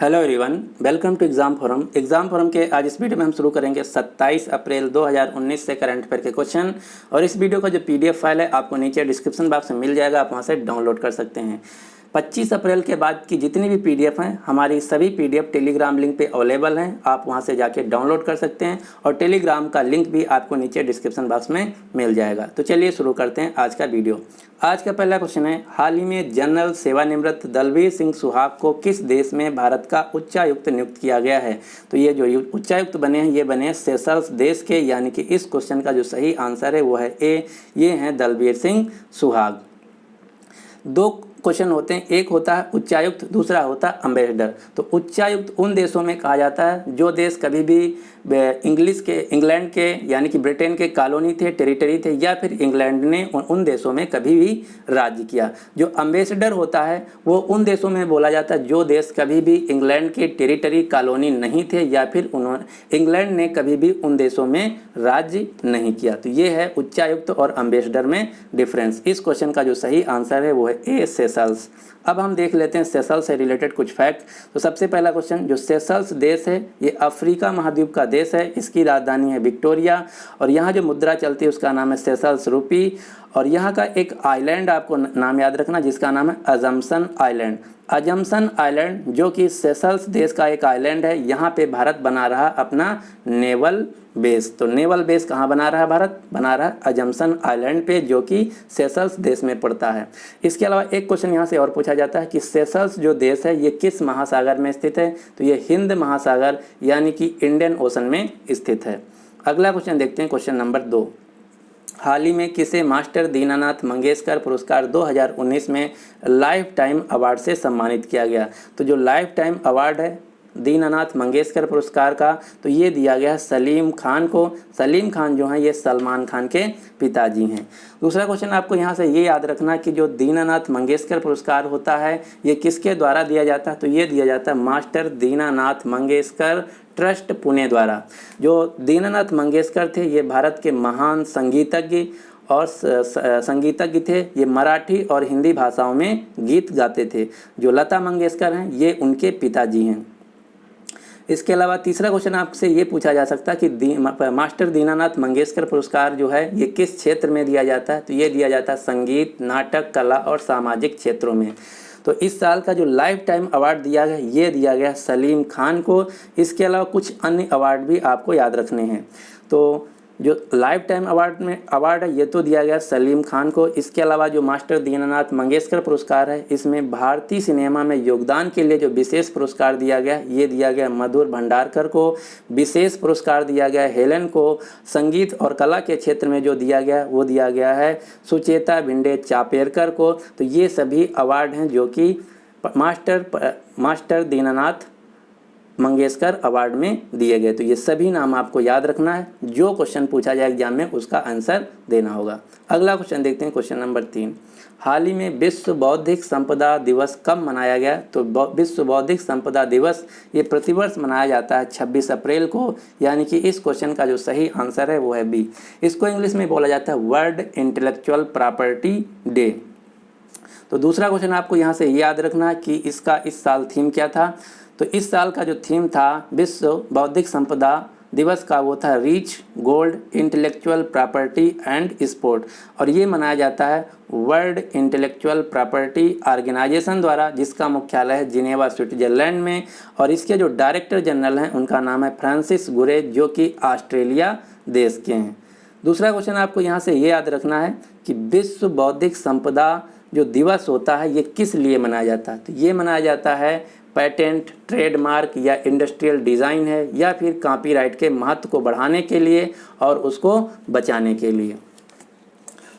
Hello everyone, welcome to exam forum के आज इस वीडियो में हम शुरू करेंगे 27 अप्रैल 2019 से करंट अफेयर के क्वेश्चन। और इस वीडियो का जो पीडीएफ फाइल है आपको नीचे डिस्क्रिप्शन बॉक्स में मिल जाएगा, आप वहां से डाउनलोड कर सकते हैं। 25 अप्रैल के बाद की जितनी भी पीडीएफ हैं हमारी सभी पीडीएफ टेलीग्राम लिंक पे अवेलेबल हैं, आप वहां से जाके डाउनलोड कर सकते हैं और टेलीग्राम का लिंक भी आपको नीचे डिस्क्रिप्शन बॉक्स में मिल जाएगा। तो चलिए शुरू करते हैं आज का वीडियो। आज का पहला क्वेश्चन है, हाल ही में जनरल सेवानिवृत्त दलबीर सिंह सुहाग को किस देश में भारत का उच्चायुक्त नियुक्त किया गया है? तो ये जो उच्चायुक्त बने हैं ये बने हैं सेशल्स देश के, यानी कि इस क्वेश्चन का जो सही आंसर है वो है ए, ये हैं दलबीर सिंह सुहाग। दो क्वेश्चन होते हैं, एक होता है उच्चायुक्त, दूसरा होता है अम्बेसडर। तो उच्चायुक्त उन देशों में कहा जाता है जो देश कभी भी इंग्लैंड के यानी कि ब्रिटेन के कॉलोनी थे, टेरिटरी थे, या फिर इंग्लैंड ने उन देशों में कभी भी राज्य किया। जो अम्बेसडर होता है वो उन देशों में बोला जाता है जो देश कभी भी इंग्लैंड के टेरिटरी कॉलोनी नहीं थे या फिर इंग्लैंड ने कभी भी उन देशों में राज्य नहीं किया। तो ये है उच्चायुक्त और अम्बेसडर में डिफरेंस। इस क्वेश्चन का जो सही आंसर है वो है ए, सेशल्स। अब हम देख लेते हैं सेशल्स से रिलेटेड कुछ फैक्ट। तो सबसे पहला क्वेश्चन, जो सेशल्स देश है ये अफ्रीका महाद्वीप का देश है, इसकी राजधानी है विक्टोरिया और यहाँ जो मुद्रा चलती है उसका नाम है सेशल्स रूपी। और यहाँ का एक आइलैंड आपको नाम याद रखना जिसका नाम है अजम्पशन आइलैंड। अजम्पशन आइलैंड जो कि सेशल्स देश का एक आइलैंड है, यहाँ पे भारत बना रहा अपना नेवल बेस। तो नेवल बेस कहाँ बना रहा है? भारत बना रहा है अजम्पशन आइलैंड पे, जो कि सेशल्स देश में पड़ता है। इसके अलावा एक क्वेश्चन यहाँ से और पूछा जाता है कि सेशल्स जो देश है ये किस महासागर में स्थित है? तो ये हिंद महासागर यानी कि इंडियन ओशन में स्थित है। अगला क्वेश्चन देखते हैं, क्वेश्चन नंबर 2। हाल ही में किसे मास्टर दीनानाथ मंगेशकर पुरस्कार 2019 में लाइफ टाइम अवार्ड से सम्मानित किया गया? तो जो लाइफ टाइम अवार्ड है दीनानाथ मंगेशकर पुरस्कार का, तो ये दिया गया है सलीम खान को। सलीम खान जो हैं ये सलमान खान के पिताजी हैं। दूसरा क्वेश्चन आपको यहाँ से ये याद रखना कि जो दीनानाथ मंगेशकर पुरस्कार होता है ये किसके द्वारा दिया जाता है? तो ये दिया जाता है मास्टर दीनानाथ मंगेशकर ट्रस्ट पुणे द्वारा। जो दीनानाथ मंगेशकर थे ये भारत के महान संगीतज्ञ और संगीतज्ञ थे। ये मराठी और हिंदी भाषाओं में गीत गाते थे। जो लता मंगेशकर हैं ये उनके पिताजी हैं। इसके अलावा तीसरा क्वेश्चन आपसे ये पूछा जा सकता है कि मास्टर दीनानाथ मंगेशकर पुरस्कार जो है ये किस क्षेत्र में दिया जाता है? तो ये दिया जाता है संगीत, नाटक, कला और सामाजिक क्षेत्रों में। तो इस साल का जो लाइफ टाइम अवार्ड दिया गया ये दिया गया सलीम खान को। इसके अलावा कुछ अन्य अवार्ड भी आपको याद रखने हैं। तो जो लाइफ टाइम अवार्ड है ये तो दिया गया सलीम खान को। इसके अलावा जो मास्टर दीनानाथ मंगेशकर पुरस्कार है इसमें भारतीय सिनेमा में योगदान के लिए जो विशेष पुरस्कार दिया गया ये दिया गया मधुर भंडारकर को। विशेष पुरस्कार दिया गया हेलन को। संगीत और कला के क्षेत्र में जो दिया गया वो दिया गया है सुचेता भिंडे चापेरकर को। तो ये सभी अवार्ड हैं जो कि मास्टर दीनानाथ मंगेशकर अवार्ड में दिए गए। तो ये सभी नाम आपको याद रखना है, जो क्वेश्चन पूछा जाए एग्जाम में उसका आंसर देना होगा। अगला क्वेश्चन देखते हैं, क्वेश्चन नंबर 3। हाल ही में विश्व बौद्धिक संपदा दिवस कब मनाया गया? तो विश्व बौद्धिक संपदा दिवस ये प्रतिवर्ष मनाया जाता है 26 अप्रैल को, यानी कि इस क्वेश्चन का जो सही आंसर है वो है बी। इसको इंग्लिश में बोला जाता है वर्ल्ड इंटेलेक्चुअल प्रॉपर्टी डे। तो दूसरा क्वेश्चन आपको यहाँ से याद रखना है कि इसका इस साल थीम क्या था? तो इस साल का जो थीम था विश्व बौद्धिक संपदा दिवस का वो था rich, gold, intellectual property and sport. और ये मनाया जाता है वर्ल्ड इंटेलेक्चुअल प्रॉपर्टी ऑर्गेनाइजेशन द्वारा, जिसका मुख्यालय है जिनेवा स्विट्जरलैंड में। और इसके जो डायरेक्टर जनरल हैं उनका नाम है फ्रांसिस गुरे, जो कि ऑस्ट्रेलिया देश के हैं। दूसरा क्वेश्चन आपको यहाँ से ये याद रखना है कि विश्व बौद्धिक संपदा जो दिवस होता है ये किस लिए मनाया जाता है? तो ये मनाया जाता है पेटेंट, ट्रेडमार्क या इंडस्ट्रियल डिज़ाइन है या फिर कॉपीराइट के महत्व को बढ़ाने के लिए और उसको बचाने के लिए।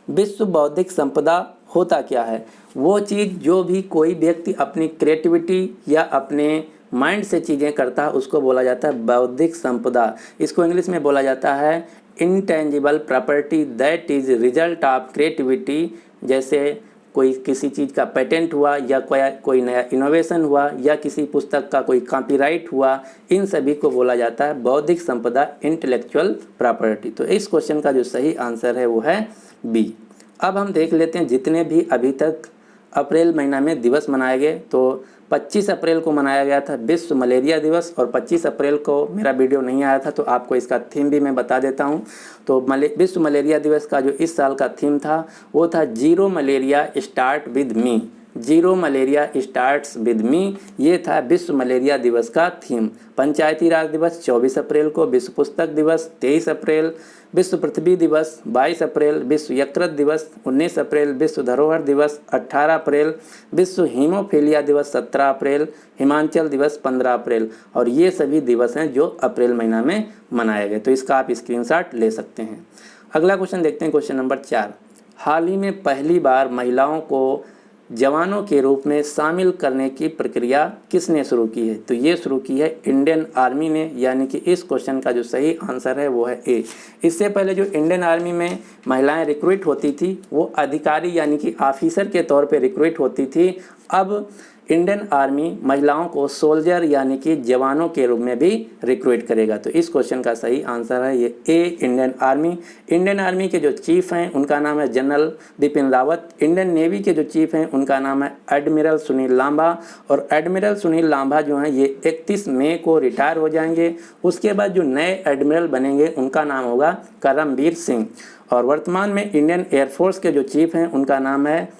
विश्व बौद्धिक संपदा होता क्या है? वो चीज़ जो भी कोई व्यक्ति अपनी क्रिएटिविटी या अपने माइंड से चीज़ें करता है उसको बोला जाता है बौद्धिक संपदा। इसको इंग्लिश में बोला जाता है intangible property that is result of creativity. जैसे कोई किसी चीज़ का पेटेंट हुआ या कोई नया इनोवेशन हुआ या किसी पुस्तक का कोई कॉपीराइट हुआ, इन सभी को बोला जाता है बौद्धिक संपदा, इंटेलेक्चुअल प्रॉपर्टी। तो इस क्वेश्चन का जो सही आंसर है वो है बी। अब हम देख लेते हैं जितने भी अभी तक अप्रैल महीना में दिवस मनाए गए। तो 25 अप्रैल को मनाया गया था विश्व मलेरिया दिवस, और 25 अप्रैल को मेरा वीडियो नहीं आया था तो आपको इसका थीम भी मैं बता देता हूँ। तो विश्व मलेरिया दिवस का जो इस साल का थीम था वो था zero malaria start with me. Zero malaria starts with me, ये था विश्व मलेरिया दिवस का थीम। पंचायती राज दिवस 24 अप्रैल को, विश्व पुस्तक दिवस 23 अप्रैल, विश्व पृथ्वी दिवस 22 अप्रैल, विश्व यकृत दिवस 19 अप्रैल, विश्व धरोहर दिवस 18 अप्रैल, विश्व हीमोफीलिया दिवस 17 अप्रैल, हिमाचल दिवस 15 अप्रैल। और ये सभी दिवस हैं जो अप्रैल महीना में मनाए गए, तो इसका आप स्क्रीनशॉट ले सकते हैं। अगला क्वेश्चन देखते हैं, क्वेश्चन नंबर 4। हाल ही में पहली बार महिलाओं को जवानों के रूप में शामिल करने की प्रक्रिया किसने शुरू की है? तो ये शुरू की है इंडियन आर्मी ने, यानी कि इस क्वेश्चन का जो सही आंसर है वो है ए। इससे पहले जो इंडियन आर्मी में महिलाएं रिक्रूट होती थी वो अधिकारी यानी कि ऑफिसर के तौर पे रिक्रूट होती थी। अब इंडियन आर्मी महिलाओं को सोल्जर यानी कि जवानों के रूप में भी रिक्रूट करेगा। तो इस क्वेश्चन का सही आंसर है ये ए, इंडियन आर्मी। इंडियन आर्मी के जो चीफ हैं उनका नाम है general Bipin Rawat. Indian navy के जो चीफ हैं उनका नाम है एडमिरल सुनील लांबा। और एडमिरल सुनील लांबा जो हैं ये 31 मई को रिटायर हो जाएंगे। उसके बाद जो नए एडमिरल बनेंगे उनका नाम होगा करमबीर सिंह। और वर्तमान में इंडियन एयरफोर्स के जो चीफ हैं उनका नाम है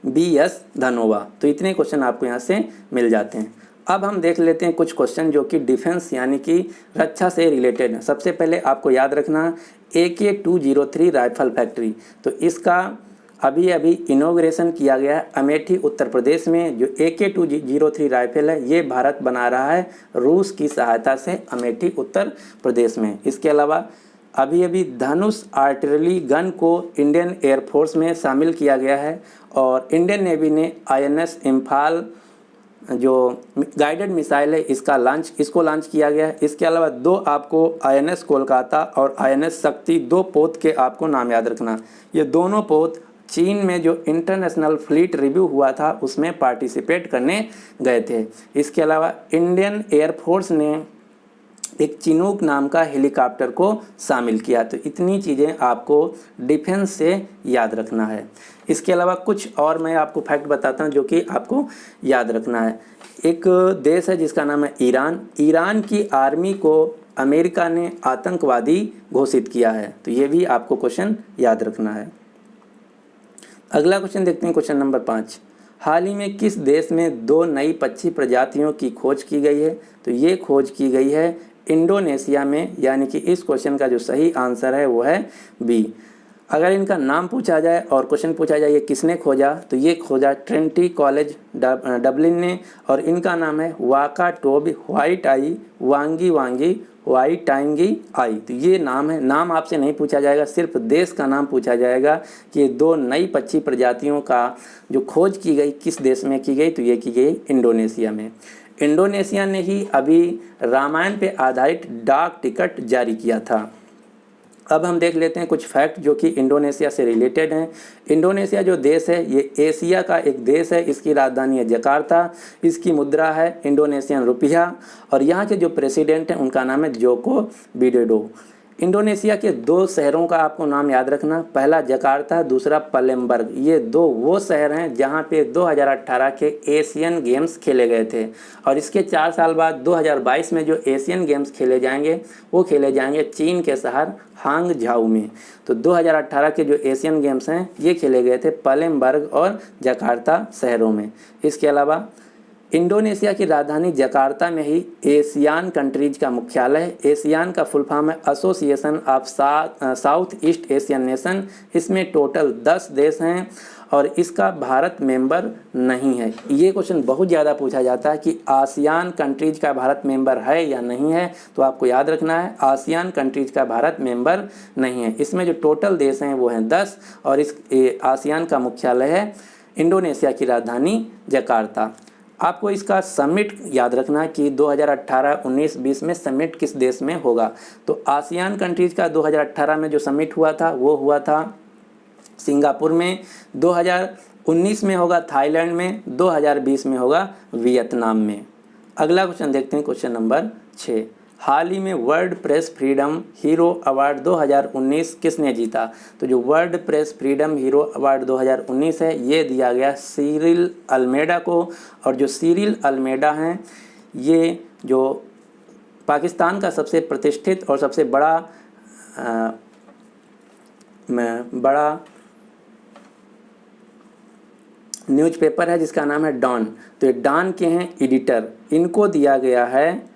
BS धनोवा। तो इतने क्वेश्चन आपको यहाँ से मिल जाते हैं। अब हम देख लेते हैं कुछ क्वेश्चन जो कि डिफेंस यानी कि रक्षा से रिलेटेड हैं। सबसे पहले आपको याद रखना AK-203 राइफल फैक्ट्री, तो इसका अभी इनॉग्रेशन किया गया है अमेठी उत्तर प्रदेश में। जो AK-203 राइफल है ये भारत बना रहा है रूस की सहायता से अमेठी उत्तर प्रदेश में। इसके अलावा अभी धनुष आर्टिलरी गन को इंडियन एयरफोर्स में शामिल किया गया है। और इंडियन नेवी ने INS इम्फाल जो गाइडेड मिसाइल है इसको लॉन्च किया गया है। इसके अलावा दो आपको INS कोलकाता और INS शक्ति, दो पोत के आपको नाम याद रखना। ये दोनों पोत चीन में जो इंटरनेशनल फ्लीट रिव्यू हुआ था उसमें पार्टिसिपेट करने गए थे। इसके अलावा इंडियन एयरफोर्स ने एक चिनूक नाम का हेलीकॉप्टर को शामिल किया। तो इतनी चीज़ें आपको डिफेंस से याद रखना है। इसके अलावा कुछ और मैं आपको फैक्ट बताता हूँ जो कि आपको याद रखना है। एक देश है जिसका नाम है ईरान। ईरान की आर्मी को अमेरिका ने आतंकवादी घोषित किया है। तो ये भी आपको क्वेश्चन याद रखना है। अगला क्वेश्चन देखते हैं, क्वेश्चन नंबर 5। हाल ही में किस देश में 2 नई पक्षी प्रजातियों की खोज की गई है? तो ये खोज की गई है इंडोनेशिया में, यानी कि इस क्वेश्चन का जो सही आंसर है वो है बी। अगर इनका नाम पूछा जाए और क्वेश्चन पूछा जाए ये किसने खोजा, तो ये खोजा ट्रिनिटी कॉलेज डबलिन ने। और इनका नाम है वाकाटोब व्हाइट आई वांगी वांगी व्हाइट टाइंगी आई। तो ये नाम है, नाम आपसे नहीं पूछा जाएगा, सिर्फ देश का नाम पूछा जाएगा कि ये 2 नई पक्षी प्रजातियों का जो खोज की गई किस देश में की गई, तो ये की गई इंडोनेशिया में। इंडोनेशिया ने ही अभी रामायण पे आधारित डाक टिकट जारी किया था। अब हम देख लेते हैं कुछ फैक्ट जो कि इंडोनेशिया से रिलेटेड हैं। इंडोनेशिया जो देश है ये एशिया का एक देश है। इसकी राजधानी है जकार्ता। इसकी मुद्रा है इंडोनेशियन रुपया। और यहाँ के जो प्रेसिडेंट हैं उनका नाम है जोको विडोडो। इंडोनेशिया के 2 शहरों का आपको नाम याद रखना, पहला जकार्ता, दूसरा पलेम्बर्ग। ये 2 वो शहर हैं जहाँ पे 2018 के एशियन गेम्स खेले गए थे। और इसके 4 साल बाद 2022 में जो एशियन गेम्स खेले जाएंगे वो खेले जाएंगे चीन के शहर हांगझाऊ में। तो 2018 के जो एशियन गेम्स हैं ये खेले गए थे पलेम्बर्ग और जकार्ता शहरों में। इसके अलावा इंडोनेशिया की राजधानी जकार्ता में ही एशियान कंट्रीज का मुख्यालय है। एशियान का फुल फॉर्म है association of south east Asian nation. इसमें टोटल 10 देश हैं और इसका भारत मेंबर नहीं है। ये क्वेश्चन बहुत ज़्यादा पूछा जाता है कि आसियान कंट्रीज का भारत मेंबर है या नहीं है, तो आपको याद रखना है आसियान कंट्रीज का भारत मेंबर नहीं है। इसमें जो टोटल देश हैं वो हैं 10 और इस आसियान का मुख्यालय है इंडोनेशिया की राजधानी जकार्ता। आपको इसका समिट याद रखना कि 2018, 19, 20 में समिट किस देश में होगा। तो आसियान कंट्रीज का 2018 में जो समिट हुआ था वो हुआ था सिंगापुर में, 2019 में होगा थाईलैंड में, 2020 में होगा वियतनाम में। अगला क्वेश्चन देखते हैं, क्वेश्चन नंबर 6। हाल ही में world press freedom hero award 2019 किसने जीता? तो जो world press freedom hero award 2019 है ये दिया गया सिरिल अल्मेडा को। और जो सिरिल अल्मेडा हैं ये जो पाकिस्तान का सबसे प्रतिष्ठित और सबसे बड़ा न्यूज़पेपर है जिसका नाम है डॉन। तो ये डॉन के हैं एडिटर, इनको दिया गया है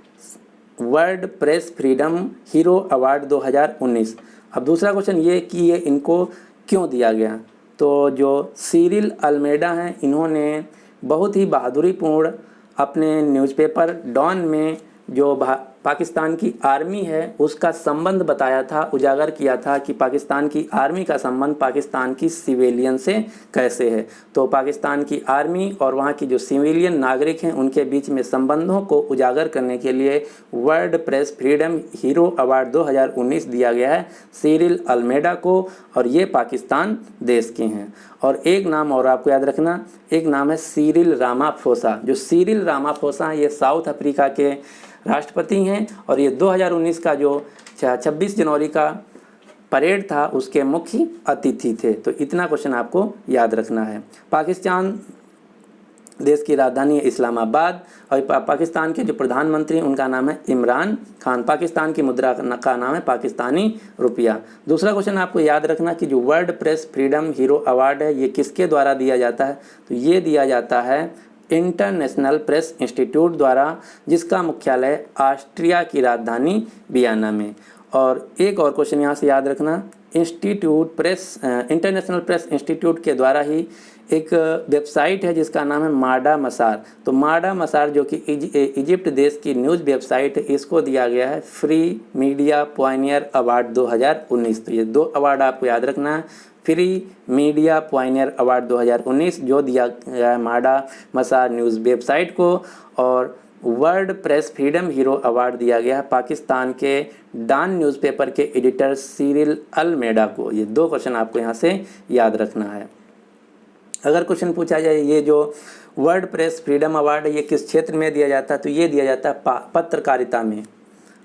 world press freedom hero award 2019। अब दूसरा क्वेश्चन ये कि ये इनको क्यों दिया गया? तो जो सिरिल अल्मेडा हैं इन्होंने बहुत ही बहादुरीपूर्ण अपने न्यूज़पेपर डॉन में जो पाकिस्तान की आर्मी है उसका संबंध बताया था, उजागर किया था कि पाकिस्तान की आर्मी का संबंध पाकिस्तान की सिविलियन से कैसे है। तो पाकिस्तान की आर्मी और वहाँ की जो सिविलियन नागरिक हैं उनके बीच में संबंधों को उजागर करने के लिए world press freedom hero award 2019 दिया गया है सिरिल अल्मेडा को, और ये पाकिस्तान देश के हैं। और एक नाम और आपको याद रखना, एक नाम है सिरिल रामाफोसा। जो सिरिल रामाफोसा हैं ये साउथ अफ्रीका के राष्ट्रपति हैं और ये 2019 का जो 26 जनवरी का परेड था उसके मुख्य अतिथि थे। तो इतना क्वेश्चन आपको याद रखना है। पाकिस्तान देश की राजधानी है इस्लामाबाद और पाकिस्तान के जो प्रधानमंत्री उनका नाम है इमरान खान। पाकिस्तान की मुद्रा का नाम है पाकिस्तानी रुपया। दूसरा क्वेश्चन आपको याद रखना कि जो world press freedom hero award है ये किसके द्वारा दिया जाता है? तो ये दिया जाता है इंटरनेशनल प्रेस इंस्टीट्यूट द्वारा, जिसका मुख्यालय ऑस्ट्रिया की राजधानी वियना में। और एक और क्वेश्चन यहाँ से याद रखना, इंटरनेशनल प्रेस इंस्टीट्यूट के द्वारा ही एक वेबसाइट है जिसका नाम है माडा मसार। तो माडा मसार जो कि इजिप्ट देश की न्यूज़ वेबसाइट है, इसको दिया गया है फ्री मीडिया पायनियर अवार्ड 2019। तो ये दो अवार्ड आपको याद रखना है, फ्री मीडिया पायनियर अवार्ड 2019 जो दिया गया है माडा मसार न्यूज़ वेबसाइट को, और world press freedom hero award दिया गया है पाकिस्तान के डॉन न्यूज़पेपर के एडिटर सिरिल अल्मेडा को। ये दो क्वेश्चन आपको यहाँ से याद रखना है। अगर क्वेश्चन पूछा जाए ये जो वर्ल्ड प्रेस फ्रीडम अवार्ड है ये किस क्षेत्र में दिया जाता है? तो ये दिया जाता है पत्रकारिता में।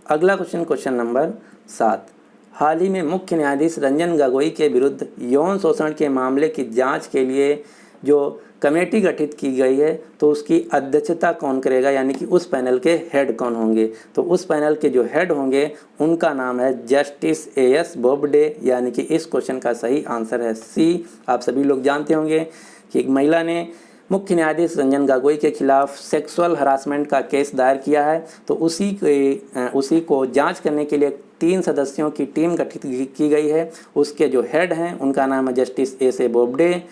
अगला क्वेश्चन, क्वेश्चन नंबर 7, हाल ही में मुख्य न्यायाधीश रंजन गोगोई के विरुद्ध यौन शोषण के मामले की जांच के लिए जो कमेटी गठित की गई है तो उसकी अध्यक्षता कौन करेगा, यानी कि उस पैनल के हेड कौन होंगे? तो उस पैनल के जो हेड होंगे उनका नाम है जस्टिस एएस बोबडे, यानी कि इस क्वेश्चन का सही आंसर है सी। आप सभी लोग जानते होंगे कि एक महिला ने मुख्य न्यायाधीश रंजन गोगोई के खिलाफ सेक्सुअल हरासमेंट का केस दायर किया है, तो उसी को जांच करने के लिए 3 सदस्यों की टीम गठित की गई है। उसके जो हेड हैं उनका नाम है जस्टिस एस बोबडे,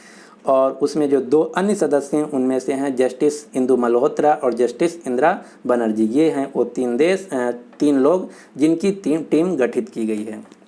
और उसमें जो 2 अन्य सदस्य हैं उनमें से हैं जस्टिस इंदु मल्होत्रा और जस्टिस इंदिरा बनर्जी। ये हैं वो 3 लोग जिनकी टीम गठित की गई है।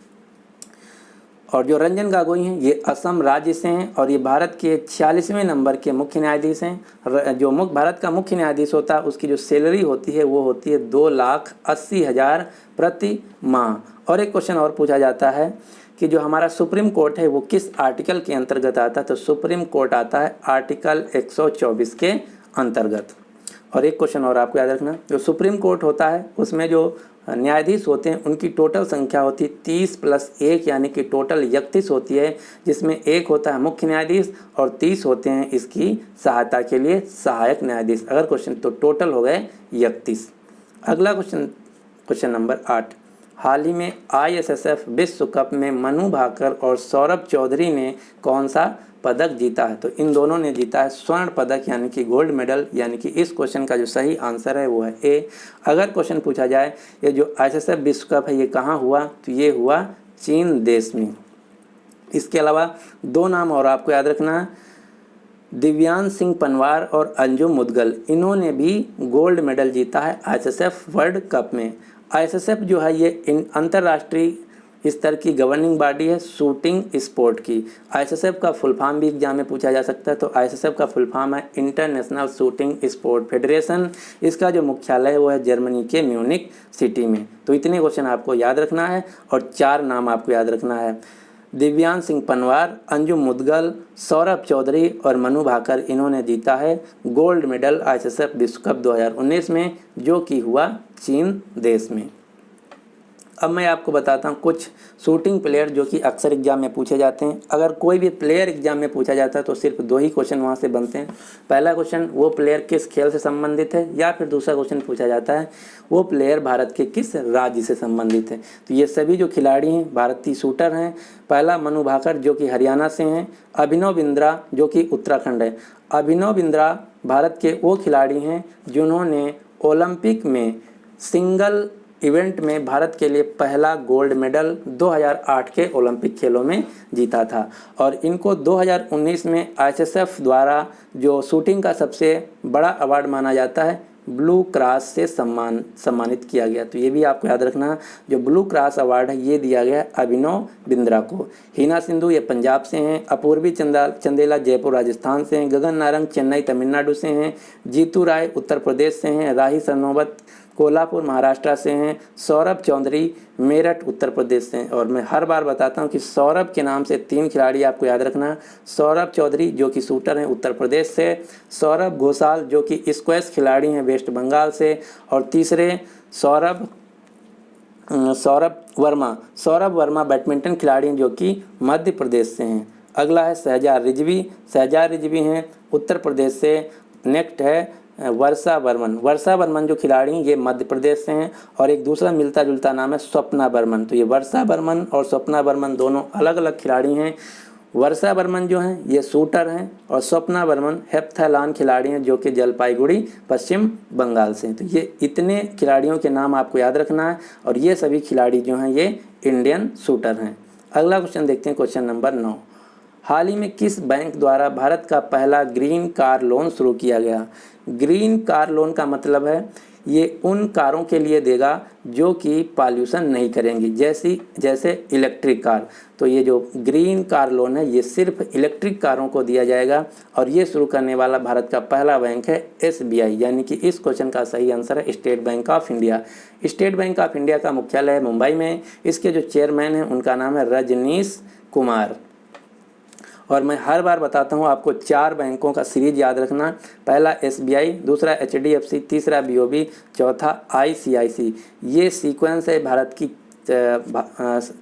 और जो रंजन गोगोई हैं ये असम राज्य से हैं और ये भारत के 46वें नंबर के मुख्य न्यायाधीश हैं। जो भारत का मुख्य न्यायाधीश होता है उसकी जो सैलरी होती है वो होती है 2,80,000 प्रति माह। और एक क्वेश्चन और पूछा जाता है कि जो हमारा सुप्रीम कोर्ट है वो किस आर्टिकल के अंतर्गत आता है? तो सुप्रीम कोर्ट आता है आर्टिकल 124 के अंतर्गत। और एक क्वेश्चन और आपको याद रखना, जो सुप्रीम कोर्ट होता है उसमें जो न्यायाधीश होते हैं उनकी टोटल संख्या होती है 30 + 1, यानी कि टोटल 31 होती है, जिसमें 1 होता है मुख्य न्यायाधीश और 30 होते हैं इसकी सहायता के लिए सहायक न्यायाधीश। अगर क्वेश्चन तो टोटल हो गए 31। अगला क्वेश्चन, क्वेश्चन नंबर 8, हाल ही में ISSF विश्व कप में मनु भाकर और सौरभ चौधरी ने कौन सा पदक जीता है? तो इन दोनों ने जीता है स्वर्ण पदक, यानी कि गोल्ड मेडल। यानी कि इस क्वेश्चन का जो सही आंसर है वो है ए। अगर क्वेश्चन पूछा जाए ये जो ISSF विश्व कप है ये कहाँ हुआ? तो ये हुआ चीन देश में। इसके अलावा 2 नाम और आपको याद रखना है, दिव्यांश सिंह पनवार और अंजुम मुदगल, इन्होंने भी गोल्ड मेडल जीता है ISSF वर्ल्ड कप में। ISSF जो है ये अंतर्राष्ट्रीय स्तर की गवर्निंग बॉडी है शूटिंग स्पोर्ट की। ISSF का फुल फॉर्म भी एग्जाम में पूछा जा सकता है, तो ISSF का फुल फॉर्म है इंटरनेशनल शूटिंग स्पोर्ट फेडरेशन। इसका जो मुख्यालय है वो है जर्मनी के म्यूनिक सिटी में। तो इतने क्वेश्चन आपको याद रखना है और 4 नाम आपको याद रखना है, दिव्यांश सिंह पनवार, अंजुम मुदगल, सौरभ चौधरी और मनु भाकर, इन्होंने जीता है गोल्ड मेडल ISSF विश्व कप 2019 में, जो कि हुआ चीन देश में। अब मैं आपको बताता हूँ कुछ शूटिंग प्लेयर जो कि अक्सर एग्जाम में पूछे जाते हैं। अगर कोई भी प्लेयर एग्जाम में पूछा जाता है तो सिर्फ 2 ही क्वेश्चन वहाँ से बनते हैं। पहला क्वेश्चन वो प्लेयर किस खेल से संबंधित है, या फिर दूसरा क्वेश्चन पूछा जाता है वो प्लेयर भारत के किस राज्य से संबंधित है। तो ये सभी जो खिलाड़ी हैं भारतीय शूटर हैं। पहला मनु भाकर जो कि हरियाणा से हैं, अभिनव बिंद्रा जो कि उत्तराखंड है। अभिनव बिंद्रा भारत के वो खिलाड़ी हैं जिन्होंने ओलंपिक में सिंगल इवेंट में भारत के लिए पहला गोल्ड मेडल 2008 के ओलंपिक खेलों में जीता था। और इनको 2019 में आईएसएसएफ द्वारा जो शूटिंग का सबसे बड़ा अवार्ड माना जाता है ब्लू क्रॉस से सम्मानित किया गया। तो ये भी आपको याद रखना, जो ब्लू क्रॉस अवार्ड है ये दिया गया अभिनव बिंद्रा को। हिना सिंधु ये पंजाब से हैं, अपूर्वी चंदेला जयपुर राजस्थान से हैं, गगन नारंग चेन्नई तमिलनाडु से हैं, जीतू राय उत्तर प्रदेश से हैं, राही सरनोबत कोल्हापुर महाराष्ट्र से हैं, सौरभ चौधरी मेरठ उत्तर प्रदेश से हैं। और मैं हर बार बताता हूं कि सौरभ के नाम से 3 खिलाड़ी आपको याद रखना। सौरभ चौधरी जो कि शूटर हैं उत्तर प्रदेश से, सौरभ घोषाल जो कि स्क्वैश खिलाड़ी हैं वेस्ट बंगाल से, और तीसरे सौरभ वर्मा बैडमिंटन खिलाड़ी हैं जो कि मध्य प्रदेश से हैं। अगला है शहजाद रिजवी हैं उत्तर प्रदेश से। नेक्स्ट है वर्षा बर्मन जो खिलाड़ी हैं ये मध्य प्रदेश से हैं। और एक दूसरा मिलता जुलता नाम है स्वप्ना बर्मन। तो ये वर्षा बर्मन और स्वप्ना बर्मन दोनों अलग अलग खिलाड़ी हैं। वर्षा बर्मन जो हैं ये शूटर हैं और स्वप्ना बर्मन हेप्थैलान खिलाड़ी हैं जो कि जलपाईगुड़ी पश्चिम बंगाल से हैं। तो ये इतने खिलाड़ियों के नाम आपको याद रखना है और ये सभी खिलाड़ी जो हैं ये इंडियन शूटर हैं। अगला क्वेश्चन देखते हैं, क्वेश्चन नंबर 9। हाल ही में किस बैंक द्वारा भारत का पहला ग्रीन कार लोन शुरू किया गया। ग्रीन कार लोन का मतलब है ये उन कारों के लिए देगा जो कि पॉल्यूशन नहीं करेंगी, जैसे इलेक्ट्रिक कार। तो ये जो ग्रीन कार लोन है ये सिर्फ इलेक्ट्रिक कारों को दिया जाएगा और ये शुरू करने वाला भारत का पहला बैंक है SBI। यानी कि इस क्वेश्चन का सही आंसर है state bank of India. State bank of India का मुख्यालय है मुंबई में। इसके जो चेयरमैन हैं उनका नाम है रजनीश कुमार। और मैं हर बार बताता हूँ आपको 4 बैंकों का सीरीज याद रखना। पहला SBI, दूसरा HDFC, तीसरा BOB, चौथा ICICI। ये सीक्वेंस है भारत की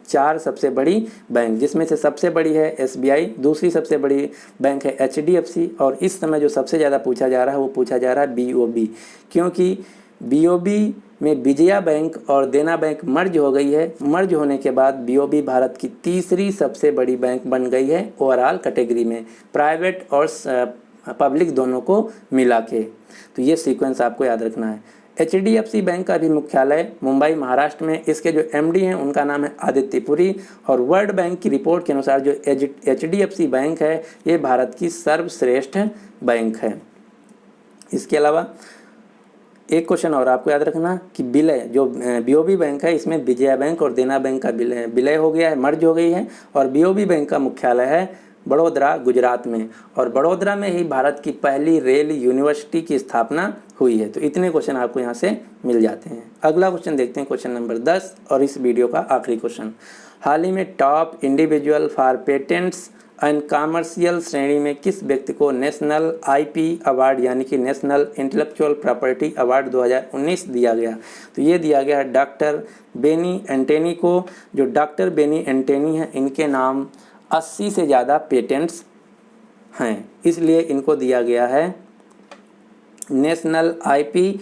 4 सबसे बड़ी बैंक, जिसमें से सबसे बड़ी है SBI, दूसरी सबसे बड़ी बैंक है HDFC और इस समय जो सबसे ज़्यादा पूछा जा रहा है वो पूछा जा रहा है BOB, क्योंकि BOB में विजया बैंक और देना बैंक मर्ज हो गई है। मर्ज होने के बाद BOB भारत की तीसरी सबसे बड़ी बैंक बन गई है ओवरऑल कैटेगरी में, प्राइवेट और पब्लिक दोनों को मिला के। तो ये सीक्वेंस आपको याद रखना है। HDFC बैंक का भी मुख्यालय मुंबई महाराष्ट्र में। इसके जो MD हैं उनका नाम है आदित्य पुरी। और वर्ल्ड बैंक की रिपोर्ट के अनुसार जो HDFC बैंक है ये भारत की सर्वश्रेष्ठ बैंक है। इसके अलावा एक क्वेश्चन और आपको याद रखना कि विलय, जो BOB बैंक है इसमें विजया बैंक और देना बैंक का विलय हो गया है, मर्ज हो गई है। और BOB बैंक का मुख्यालय है बड़ोदरा गुजरात में, और बड़ोदरा में ही भारत की पहली रेल यूनिवर्सिटी की स्थापना हुई है। तो इतने क्वेश्चन आपको यहाँ से मिल जाते हैं। अगला क्वेश्चन देखते हैं, क्वेश्चन नंबर 10 और इस वीडियो का आखिरी क्वेश्चन। हाल ही में top individual for patents and commercial श्रेणी में किस व्यक्ति को नेशनल IP अवार्ड यानी कि नेशनल इंटेलेक्चुअल प्रॉपर्टी अवार्ड 2019 दिया गया। तो ये दिया गया है डॉक्टर बेनी एंटेनी को। जो डॉक्टर बेनी एंटेनी हैं इनके नाम 80 से ज़्यादा पेटेंट्स हैं, इसलिए इनको दिया गया है नेशनल IP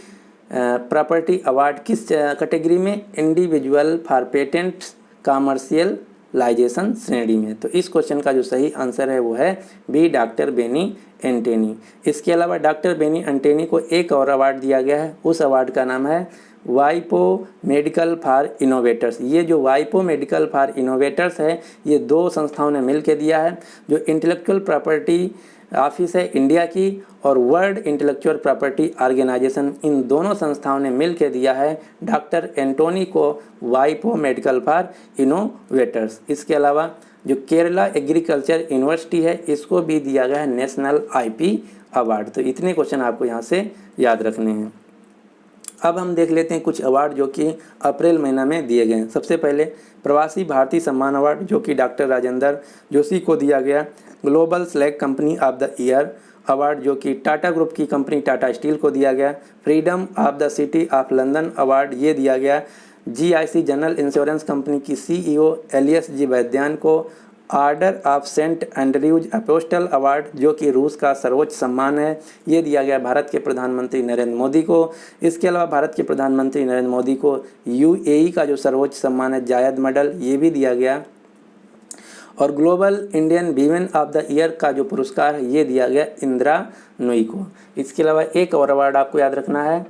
प्रॉपर्टी अवार्ड। किस कैटेगरी में? इंडिविजुअल फॉर पेटेंट्स कॉमर्शियल लाइजेशन श्रेणी में। तो इस क्वेश्चन का जो सही आंसर है वो है B, डॉक्टर बेनी एंटेनी। इसके अलावा डॉक्टर बेनी एंटेनी को एक और अवार्ड दिया गया है, उस अवार्ड का नाम है वाइपो मेडिकल फॉर इनोवेटर्स। ये जो वाइपो मेडिकल फॉर इनोवेटर्स है ये 2 संस्थाओं ने मिलकर दिया है। जो इंटेलेक्चुअल प्रॉपर्टी ऑफिस है इंडिया की और वर्ल्ड इंटेलेक्चुअल प्रॉपर्टी ऑर्गेनाइजेशन, इन दोनों संस्थाओं ने मिलकर दिया है डॉक्टर एंटोनी को वाइपो मेडिकल फॉर इनोवेटर्स। इसके अलावा जो केरला एग्रीकल्चर यूनिवर्सिटी है इसको भी दिया गया है नेशनल IP अवार्ड। तो इतने क्वेश्चन आपको यहाँ से याद रखने हैं। अब हम देख लेते हैं कुछ अवार्ड जो कि अप्रैल महीना में दिए गए हैं। सबसे पहले प्रवासी भारतीय सम्मान अवार्ड जो कि डॉक्टर राजेंद्र जोशी को दिया गया। Global select company of the year award जो कि टाटा ग्रुप की कंपनी टाटा स्टील को दिया गया। Freedom of the city of London award ये दिया गया GIC जनरल इंश्योरेंस कंपनी की CEO एलियस जी वैद्यान को order of Saint Andrews apostle award, जो कि रूस का सर्वोच्च सम्मान है, ये दिया गया भारत के प्रधानमंत्री नरेंद्र मोदी को। इसके अलावा भारत के प्रधानमंत्री नरेंद्र मोदी को UAE का जो सर्वोच्च सम्मान है जायद मेडल, ये भी दिया गया। और global Indian women of the year का जो पुरस्कार है ये दिया गया इंदिरा नूई को। इसके अलावा एक और अवार्ड आपको याद रखना है,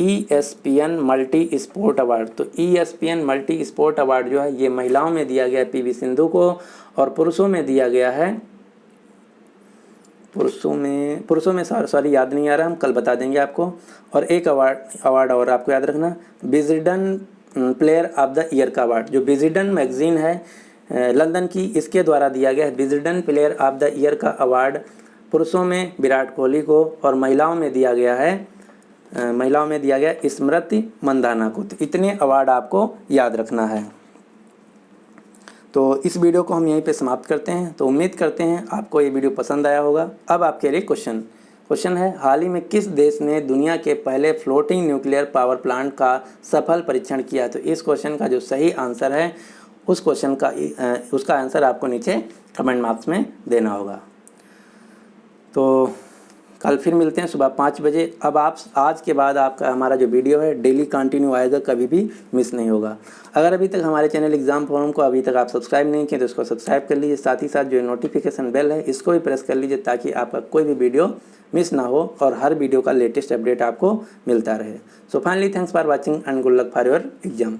ESPN मल्टी स्पोर्ट अवार्ड। तो ESPN मल्टी स्पोर्ट अवार्ड जो है ये महिलाओं में दिया गया PV सिंधु को, और पुरुषों में दिया गया है, पुरुषों में सॉरी याद नहीं आ रहा, हम कल बता देंगे आपको। और एक अवार्ड और आपको याद रखना, Wisden player of the year का अवार्ड, जो विजडन मैगजीन है लंदन की, इसके द्वारा दिया गया है Wisden player of the year का अवार्ड। पुरुषों में विराट कोहली को, और महिलाओं में दिया गया स्मृति मंदाना को। तो इतने अवार्ड आपको याद रखना है। तो इस वीडियो को हम यहीं पे समाप्त करते हैं। तो उम्मीद करते हैं आपको ये वीडियो पसंद आया होगा। अब आपके लिए क्वेश्चन है, हाल ही में किस देश ने दुनिया के पहले फ्लोटिंग न्यूक्लियर पावर प्लांट का सफल परीक्षण किया? तो इस क्वेश्चन का जो सही आंसर है उसका आंसर आपको नीचे कमेंट बॉक्स में देना होगा। तो कल फिर मिलते हैं सुबह 5 बजे। अब आप आज के बाद आपका हमारा जो वीडियो है डेली कंटिन्यू आएगा, कभी भी मिस नहीं होगा। अगर अभी तक हमारे चैनल एग्जाम फोरम को अभी तक आप सब्सक्राइब नहीं किए तो इसको सब्सक्राइब कर लीजिए। साथ ही साथ जो नोटिफिकेशन बेल है इसको भी प्रेस कर लीजिए, ताकि आपका कोई भी वीडियो मिस ना हो और हर वीडियो का लेटेस्ट अपडेट आपको मिलता रहे। So finally thanks for watching and good luck for your exam.